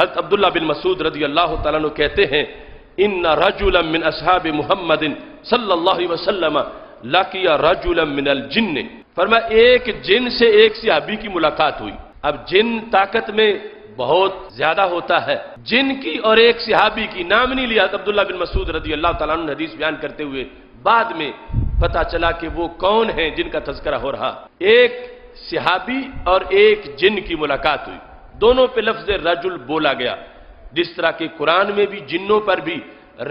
حضرت عبداللہ بن مسعود رضی اللہ تعالیٰ عنہ کہتے ہیں ان رجلا من اصحاب محمد صلی اللہ علیہ وسلم لقی رجلا من الجن، فرمایا ایک جن سے ایک صحابی کی ملاقات ہوئی۔ اب جن طاقت میں بہت زیادہ ہوتا ہے، جن کی اور ایک صحابی کی، نام نہیں لیا عبداللہ بن مسعود رضی اللہ تعالیٰ عنہ حدیث بیان کرتے ہوئے، بعد میں پتا چلا کہ وہ کون ہیں جن کا تذکرہ ہو رہا۔ ایک صحابی اور ایک جن کی ملاقات ہوئی، دونوں پہ لفظ رجل بولا گیا، جس طرح کہ قرآن میں بھی جنوں پر بھی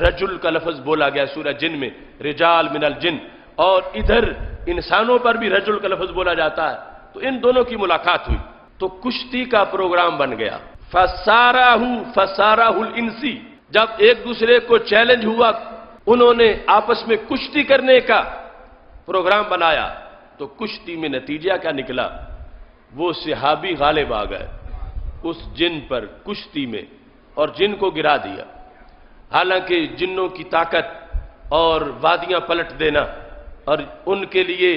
رجل کا لفظ بولا گیا سورہ جن میں، رجال من الجن، اور ادھر انسانوں پر بھی رجل کا لفظ بولا جاتا ہے۔ تو ان دونوں کی ملاقات ہوئی تو کشتی کا پروگرام بن گیا۔ فسارہ الانسی، جب ایک دوسرے کو چیلنج ہوا، انہوں نے آپس میں کشتی کرنے کا پروگرام بنایا، تو کشتی میں نتیجہ کیا نکلا؟ وہ صحابی غالب آ گئے اس جن پر کشتی میں اور جن کو گرا دیا۔ حالانکہ جنوں کی طاقت اور وادیاں پلٹ دینا اور ان کے لیے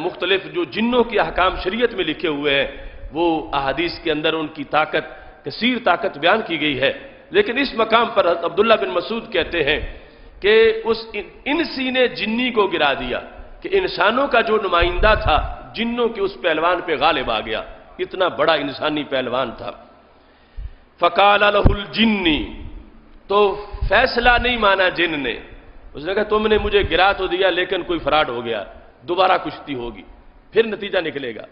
مختلف جو جنوں کے احکام شریعت میں لکھے ہوئے ہیں، وہ احادیث کے اندر ان کی طاقت، کثیر طاقت بیان کی گئی ہے، لیکن اس مقام پر عبداللہ بن مسعود کہتے ہیں کہ اس انسی نے جنی کو گرا دیا، کہ انسانوں کا جو نمائندہ تھا جنوں کے اس پہلوان پہ غالب آ گیا، اتنا بڑا انسانی پہلوان تھا۔ فقال له الجنی، تو فیصلہ نہیں مانا جن نے، اس نے کہا تم نے مجھے گرا تو دیا لیکن کوئی فراڈ ہو گیا، دوبارہ کشتی ہوگی، پھر نتیجہ نکلے گا۔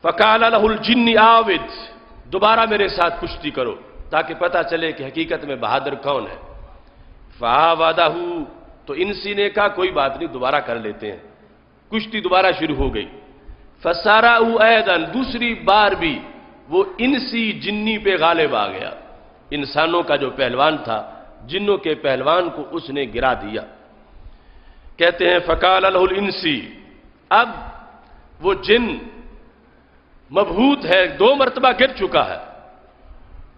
فقال له الجنی آود، دوبارہ میرے ساتھ کشتی کرو تاکہ پتہ چلے کہ حقیقت میں بہادر کون ہے۔ فعاودہ، تو انسی نے کہا کوئی بات نہیں، دوبارہ کر لیتے ہیں، کشتی دوبارہ شروع ہو گئی۔ فسارعہ ایضا، دوسری بار بھی وہ انسی جنی پہ غالب آ گیا، انسانوں کا جو پہلوان تھا جنوں کے پہلوان کو اس نے گرا دیا۔ کہتے ہیں فقال له الانسی، اب وہ جن مبہوت ہے، 2 مرتبہ گر چکا ہے،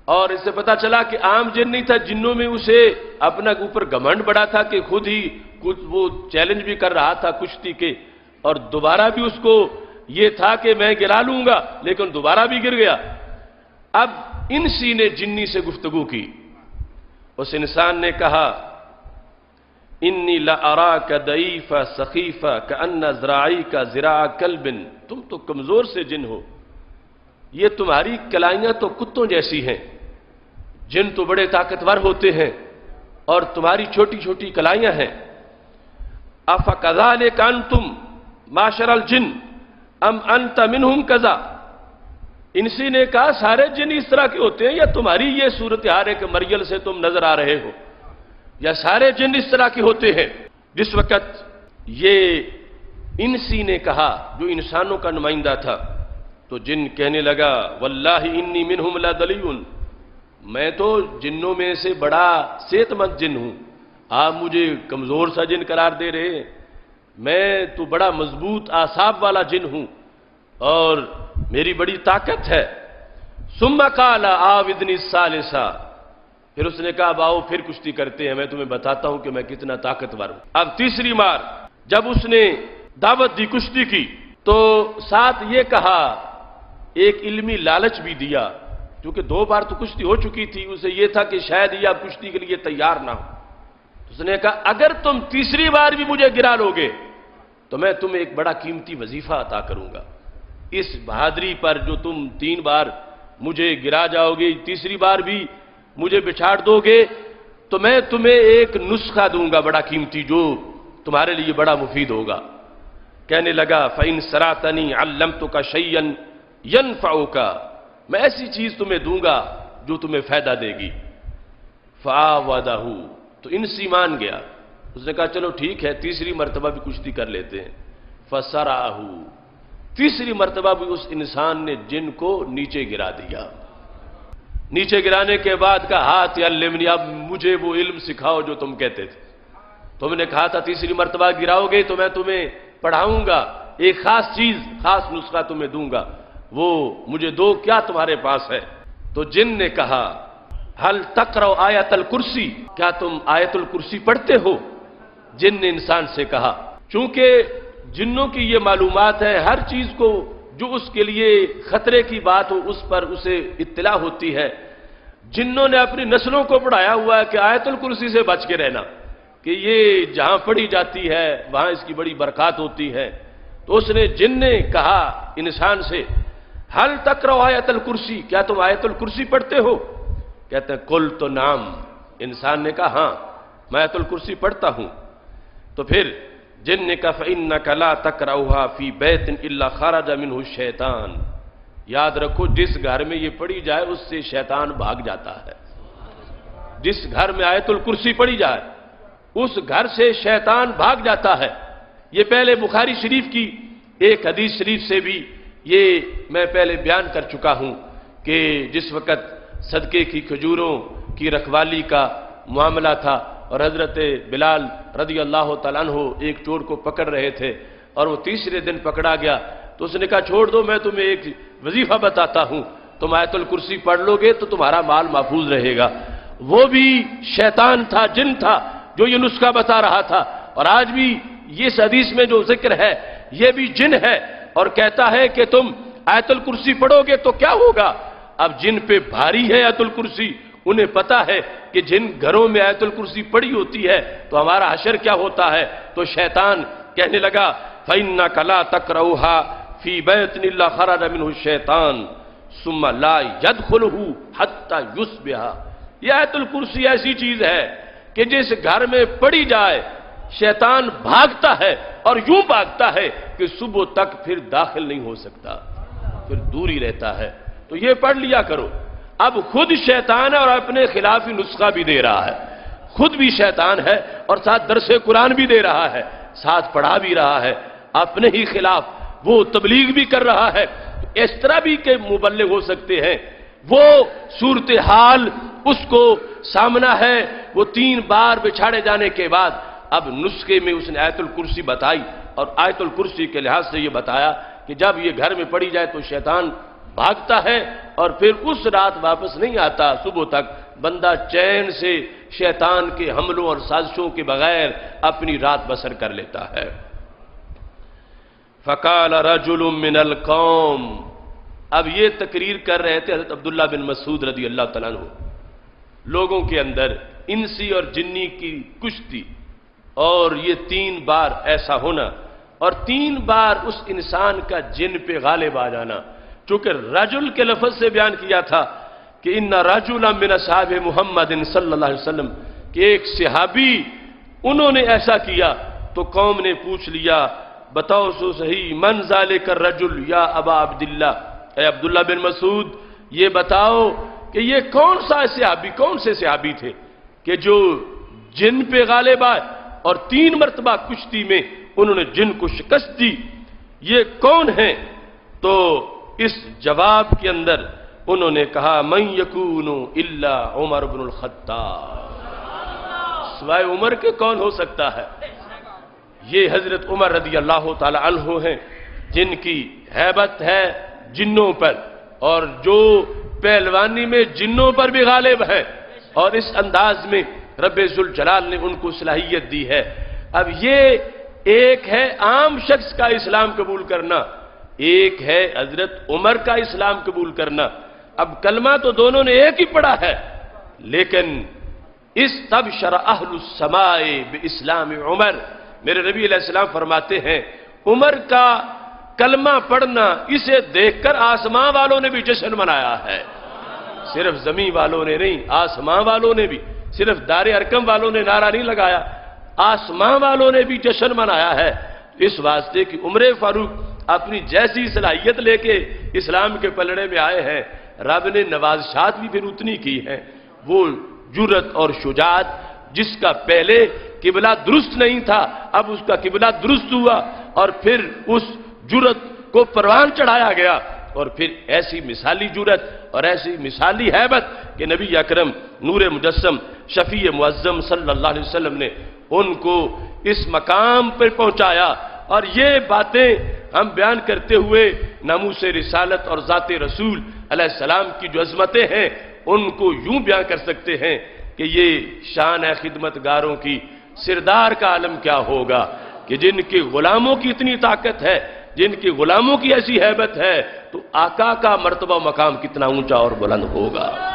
اور اس سے پتا چلا کہ عام جن نہیں تھا، جنوں میں اسے اپنا اوپر گھمنڈ بڑا تھا کہ خود ہی وہ چیلنج بھی کر رہا تھا کشتی کے، اور دوبارہ بھی اس کو یہ تھا کہ میں گرا لوں گا، لیکن دوبارہ بھی گر گیا۔ اب انسی نے جنی سے گفتگو کی، اس انسان نے کہا انی لأراک ضعیف سخیف کأن ذراعیک ذراع کلب، تم تو کمزور سے جن ہو، یہ تمہاری کلائیاں تو کتوں جیسی ہیں، جن تو بڑے طاقتور ہوتے ہیں اور تمہاری چھوٹی چھوٹی کلائیاں ہیں۔ افکذالک انتم معشر الجن ام انت منہم کذا، انسی نے کہا سارے جن اس طرح کے ہوتے ہیں یا تمہاری یہ صورتحال ہے کہ مریل سے تم نظر آ رہے ہو، یا سارے جن اس طرح کے ہوتے ہیں؟ جس وقت یہ انسی نے کہا جو انسانوں کا نمائندہ تھا، تو جن کہنے لگا واللہ انی منہم لدلیون، میں تو جنوں میں سے بڑا صحت مند جن ہوں، آپ مجھے کمزور سا جن قرار دے رہے ہیں، میں تو بڑا مضبوط اعصاب والا جن ہوں اور میری بڑی طاقت ہے۔ ثم قال آوذنی الثالثہ، پھر اس نے کہا اب آؤ پھر کشتی کرتے ہیں، میں تمہیں بتاتا ہوں کہ میں کتنا طاقتور ہوں۔ اب تیسری بار جب اس نے دعوت دی کشتی کی تو ساتھ یہ کہا، ایک علمی لالچ بھی دیا، کیونکہ 2 بار تو کشتی ہو چکی تھی، اسے یہ تھا کہ شاید یہ اب کشتی کے لیے تیار نہ ہو۔ اس نے کہا اگر تم تیسری بار بھی مجھے گرا لو گے تو میں تمہیں ایک بڑا قیمتی وظیفہ عطا کروں گا، اس بہادری پر جو تم 3 بار مجھے گرا جاؤ گے، تیسری بار بھی مجھے بچھاڑ دو گے تو میں تمہیں ایک نسخہ دوں گا بڑا قیمتی، جو تمہارے لیے بڑا مفید ہوگا۔ کہنے لگا فَإِن سَرَعْتَنِي عَلَّمْتُكَ شَيْئًا يَنْفَعُكَ، میں ایسی چیز تمہیں دوں گا جو تمہیں فائدہ دے گی۔ فَآوَدَهُ، تو انسی مان گیا، اس نے کہا چلو ٹھیک ہے، تیسری مرتبہ بھی کشتی کر لیتے ہیں۔ فَسَرَعَهُ، تیسری مرتبہ بھی اس انسان نے جن کو نیچے گرا دیا۔ نیچے گرانے کے بعد کہا ہاتھ علمنی، اب مجھے وہ علم سکھاؤ جو تم کہتے تھے، تم نے کہا تھا تیسری مرتبہ گراؤ گے تو میں تمہیں پڑھاؤں گا، ایک خاص چیز، خاص نسخہ تمہیں دوں گا، وہ مجھے دو، کیا تمہارے پاس ہے؟ تو جن نے کہا حل تقرأ آیت الکرسی، کیا تم آیت الکرسی پڑھتے ہو؟ جن نے انسان سے کہا، چونکہ جنوں کی یہ معلومات ہے، ہر چیز کو جو اس کے لیے خطرے کی بات ہو اس پر اسے اطلاع ہوتی ہے. جنوں نے اپنی نسلوں کو پڑھایا ہوا ہے کہ آیت الکرسی سے بچ کے رہنا، کہ یہ جہاں پڑھی جاتی ہے وہاں اس کی بڑی برکات ہوتی ہے. تو اس نے جن نے کہا انسان سے حل تقرأ آیت الکرسی، کیا تم آیت الکرسی پڑھتے ہو؟ کہتے ہیں قل تو نام. انسان نے کہا ہاں میں آیت الکرسی پڑھتا ہوں. تو پھر جن نے کہا فَإِنَّكَ لَا تَقْرَأُهَا فِي بَيْتٍ إِلَّا خَرَجَ مِنْهُ الشَّيْطَانُ. یاد رکھو جس گھر میں یہ پڑھی جائے اس سے شیطان بھاگ جاتا ہے. جس گھر میں آیت الکرسی پڑھی جائے اس گھر سے شیطان بھاگ جاتا ہے. یہ پہلے بخاری شریف کی ایک حدیث شریف سے بھی یہ میں پہلے بیان کر چکا ہوں کہ جس وقت صدقے کی کھجوروں کی رکھوالی کا معاملہ تھا اور حضرت بلال رضی اللہ تعالیٰ عنہ ایک چور کو پکڑ رہے تھے اور وہ تیسرے دن پکڑا گیا تو اس نے کہا چھوڑ دو، میں تمہیں ایک وظیفہ بتاتا ہوں، تم آیت الکرسی پڑھ لو گے تو تمہارا مال محفوظ رہے گا. وہ بھی شیطان تھا، جن تھا جو یہ نسخہ بتا رہا تھا. اور آج بھی اس حدیث میں جو ذکر ہے یہ بھی جن ہے اور کہتا ہے کہ تم آیت الکرسی پڑھو گے تو کیا ہوگا. اب جن پہ بھاری ہے آیت الکرسی، انہیں پتا ہے کہ جن گھروں میں آیت الکرسی پڑھی ہوتی ہے تو ہمارا حشر کیا ہوتا ہے. تو شیطان کہنے لگا فَإِنَّكَ لَا تَقْرَأُهَا فِي بَيْتٍ إِلَّا خَرَجَ مِنْهُ الشَّيْطَانُ ثُمَّ لَا يَدْخُلُهُ حَتَّى يُصْبِحَ. یہ آیت الکرسی ایسی چیز ہے کہ جس گھر میں پڑھی جائے شیطان بھاگتا ہے اور یوں بھاگتا ہے کہ صبح تک پھر داخل نہیں ہو سکتا، پھر دور ہی رہتا ہے. تو یہ پڑھ لیا کرو. اب خود شیطان ہے اور اپنے خلاف ہی نسخہ بھی دے رہا ہے. خود بھی شیطان ہے اور ساتھ درس قرآن بھی دے رہا ہے، ساتھ پڑھا بھی رہا ہے، اپنے ہی خلاف وہ تبلیغ بھی کر رہا ہے. اس طرح بھی کہ مبلغ ہو سکتے ہیں. وہ صورتحال اس کو سامنا ہے. وہ 3 بار بچھاڑے جانے کے بعد اب نسخے میں اس نے آیت الکرسی بتائی اور آیت الکرسی کے لحاظ سے یہ بتایا کہ جب یہ گھر میں پڑھی جائے تو شیطان بھاگتا ہے اور پھر اس رات واپس نہیں آتا. صبح تک بندہ چین سے شیطان کے حملوں اور سازشوں کے بغیر اپنی رات بسر کر لیتا ہے. فَقَالَ رَجُلٌ مِّنَ الْقَوْمِ. اب یہ تقریر کر رہے تھے حضرت عبداللہ بن مسعود رضی اللہ تعالیٰ عنہ. لوگوں کے اندر انسی اور جنی کی کشتی اور یہ 3 بار ایسا ہونا اور 3 بار اس انسان کا جن پہ غالب آ جانا. چونکہ رجل کے لفظ سے بیان کیا تھا کہ ان رجلا من اصحاب محمد صلی اللہ علیہ وسلم کہ ایک صحابی انہوں نے ایسا کیا. تو قوم نے پوچھ لیا بتاؤ سو صحیح من ذالک الرجل یا ابا عبداللہ، اے عبداللہ بن مسعود یہ بتاؤ کہ یہ کون سا صحابی، کون سے صحابی تھے کہ جو جن پہ غالب آئے اور 3 مرتبہ کشتی میں انہوں نے جن کو شکست دی، یہ کون ہیں؟ تو اس جواب کے اندر انہوں نے کہا من یکون الا عمر بن الخطاب. سوائے عمر کے کون ہو سکتا ہے؟ یہ حضرت عمر رضی اللہ تعالی عنہ ہیں جن کی ہیبت ہے جنوں پر اور جو پہلوانی میں جنوں پر بھی غالب ہے اور اس انداز میں رب ذوالجلال نے ان کو صلاحیت دی ہے. اب یہ ایک ہے عام شخص کا اسلام قبول کرنا، ایک ہے حضرت عمر کا اسلام قبول کرنا. اب کلمہ تو دونوں نے ایک ہی پڑھا ہے لیکن استبشر اہل السماء باسلام عمر. میرے نبی علیہ السلام فرماتے ہیں عمر کا کلمہ پڑھنا اسے دیکھ کر آسمان والوں نے بھی جشن منایا ہے. صرف زمین والوں نے نہیں، آسمان والوں نے بھی. صرف دار ارکم والوں نے نعرہ نہیں لگایا، آسمان والوں نے بھی جشن منایا ہے. اس واسطے کہ عمر فاروق اپنی جیسی صلاحیت لے کے اسلام کے پلڑے میں آئے ہیں، رب نے نوازشات بھی پھر اتنی کی ہیں. وہ جرت اور شجاعت جس کا پہلے قبلہ درست نہیں تھا اب اس کا قبلہ درست ہوا اور پھر اس جرت کو پروان چڑھایا گیا اور پھر ایسی مثالی جرت اور ایسی مثالی ہیبت کہ نبی اکرم نور مجسم شفیع معظم صلی اللہ علیہ وسلم نے ان کو اس مقام پر پہنچایا. اور یہ باتیں ہم بیان کرتے ہوئے ناموس رسالت اور ذات رسول علیہ السلام کی جو عظمتیں ہیں ان کو یوں بیان کر سکتے ہیں کہ یہ شان ہے خدمت گاروں کی. سردار کا عالم کیا ہوگا کہ جن کے غلاموں کی اتنی طاقت ہے جن کی غلاموں کی ایسی ہیبت ہے تو آقا کا مرتبہ مقام کتنا اونچا اور بلند ہوگا.